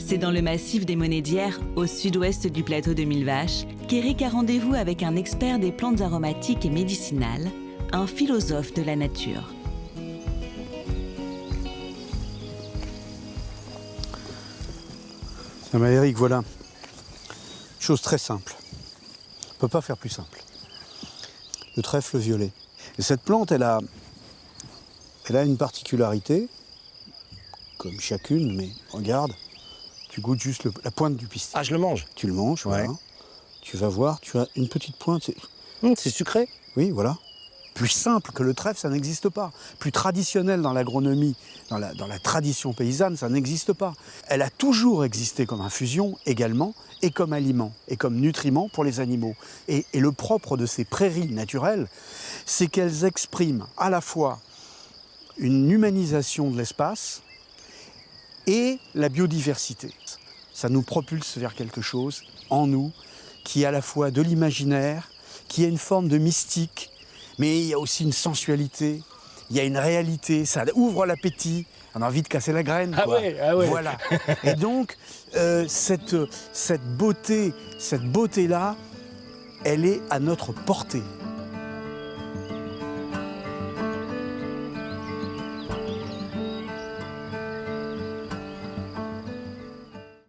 C'est dans le massif des Monédières, au sud-ouest du plateau de Millevaches, qu'Éric a rendez-vous avec un expert des plantes aromatiques et médicinales, un philosophe de la nature. Ah bah Éric, voilà. Chose très simple. On ne peut pas faire plus simple. Le trèfle violet. Et cette plante, elle a une particularité, comme chacune, mais regarde, tu goûtes juste la pointe du pistil. Ah, je le mange. Tu le manges, Ouais. voilà. Tu vas voir, tu as une petite pointe. C'est sucré. Oui, voilà. Plus simple que le trèfle, ça n'existe pas. Plus traditionnel dans l'agronomie, dans la tradition paysanne, ça n'existe pas. Elle a toujours existé comme infusion également, et comme aliment, et comme nutriment pour les animaux. Et le propre de ces prairies naturelles, c'est qu'elles expriment à la fois une humanisation de l'espace et la biodiversité. Ça nous propulse vers quelque chose en nous qui est à la fois de l'imaginaire, qui a une forme de mystique, mais il y a aussi une sensualité, il y a une réalité, ça ouvre l'appétit, on a envie de casser la graine, quoi. Ah ouais. Voilà. Et donc, cette beauté-là, elle est à notre portée.